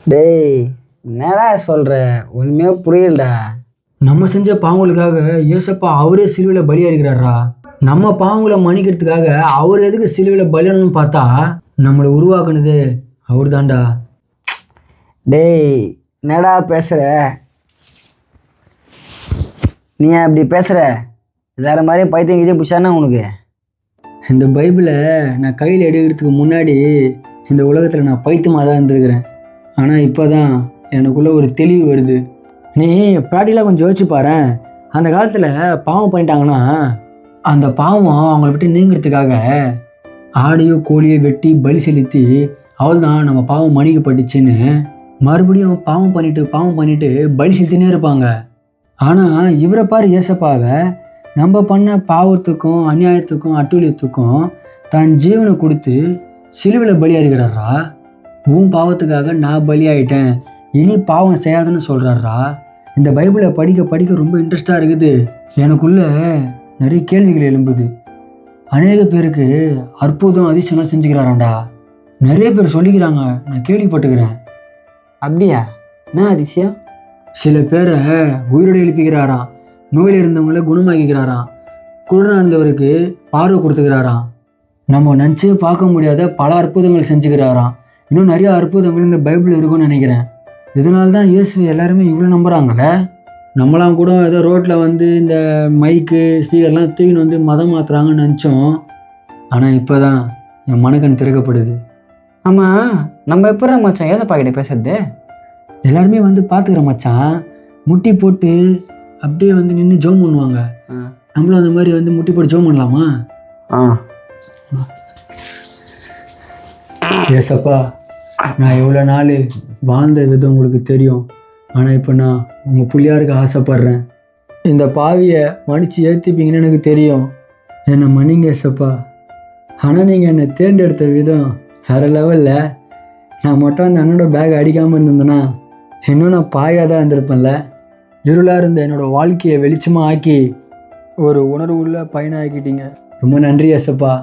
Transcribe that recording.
டேய், என்னடா சொல்ற? ஒண்ணுமே புரியலடா. நம்ம செஞ்ச பாவங்களுக்காக ஏசப்பா அவரே சிலுவையில் பலியா இருக்கிறாரா? நம்ம பாவங்களை மன்னிக்கிறதுக்காக அவர் எதுக்கு சிலுவையில் பலியானதுன்னு பார்த்தா நம்மளை உருவாக்குனது அவர் தான்டா. டேய், என்னடா பேசுற? நீ அப்படி பேசுற? வேற மாதிரி பைத்தியம் கிச்சே பிடிச்சானா உனக்கு? இந்த பைபிளை நான் கையில் எடுக்கிறதுக்கு முன்னாடி இந்த உலகத்தில் நான் பைத்தியமாக தான் இருந்திருக்கிறேன். ஆனால் இப்போ தான் எனக்குள்ளே ஒரு தெளிவு வருது. நீ ப்ராக்டிக்கலாக கொஞ்சம் யோசிச்சு பாரு. அந்த காலத்தில் பாவம் பண்ணிட்டாங்கன்னா அந்த பாவம் அவங்கள விட்டு நீங்கிறதுக்காக ஆடையோ கோழியோ வெட்டி பலி செலுத்தி அவள் தான் நம்ம பாவம் மன்னிக்கப்பட்டுச்சின்னு மறுபடியும் பாவம் பண்ணிட்டு பலி செலுத்தினே இருப்பாங்க. ஆனால் இவரை பாரு, ஏசப்பாவை நம்ம பண்ண பாவத்துக்கும் அநியாயத்துக்கும் அட்டூழியத்துக்கும் தன் ஜீவனை கொடுத்து சிலுவையில் பலியாக இருக்கிறாரா. உன் பாவத்துக்காக நான் பலியாயிட்டேன், இனி பாவம் செய்யாதுன்னு சொல்கிறாரா. இந்த பைபிளை படிக்க படிக்க ரொம்ப இன்ட்ரெஸ்டாக இருக்குது. எனக்குள்ள நிறைய கேள்விகள் எழும்புது. அநேக பேருக்கு அற்புதம் அதிசயம்லாம் செஞ்சுக்கிறாராண்டா. நிறைய பேர் சொல்லிக்கிறாங்க, நான் கேள்விப்பட்டுக்கிறேன். அப்படியா? என்ன அதிசயம்? சில பேரை உயிரோடு எழுப்பிக்கிறாராம், நோயில் இருந்தவங்கள குணமாக்கிக்கிறாராம், குருடனாக இருந்தவருக்கு பார்வை கொடுத்துக்கிறாராம், நம்ம நினச்சி பார்க்க முடியாத பல அற்புதங்கள் செஞ்சுக்கிறாராம். இன்னும் நிறைய அற்புதங்கள் இந்த பைபிள் இருக்குன்னு நினைக்கிறேன். இதனால தான் இயேசு எல்லாருமே இவ்வளோ நம்புகிறாங்களே. நம்மளாம் கூட ஏதோ ரோட்டில் வந்து இந்த மைக்கு ஸ்பீக்கர்லாம் தூக்கின்னு வந்து மதம் மாற்றுறாங்கன்னு நினச்சோம். ஆனால் இப்போ தான் என் மனக்கண் திறக்கப்படுது. ஆமாம், நம்ம எப்படி மச்சான் ஏசப்பா கிட்ட பேசுறது? எல்லாருமே வந்து பார்த்துக்கிற மச்சான், முட்டி போட்டு அப்படியே வந்து நின்று ஜோம் பண்ணுவாங்க. நம்மளும் அந்த மாதிரி வந்து முட்டி போட்டு ஜோம் பண்ணலாமா? ஏசப்பா, நான் எவ்வளோ நாள் வாழ்ந்த விதம் உங்களுக்கு தெரியும். ஆனால் இப்போ நான் உங்கள் பிள்ளையாருக்கு ஆசைப்பட்றேன். இந்த பாவியை மன்னிச்சு ஏற்றுப்பீங்கன்னு எனக்கு தெரியும். என்னை மன்னிங்க ஏசப்பா. ஆனால் நீங்கள் என்னை தேர்ந்தெடுத்த விதம் வேறு லெவலில். நான் மட்டும் அந்த அண்ணனோட பேக் அடிக்காமல் இருந்தேன்னா இன்னும் நான் பாயாக தான் இருந்திருப்பேன்ல. இருளாக இருந்த என்னோடய வாழ்க்கையை வெளிச்சமாக ஆக்கி ஒரு உணர்வு உள்ள பையனாக ஆக்கிட்டீங்க. ரொம்ப நன்றி ஏசப்பா.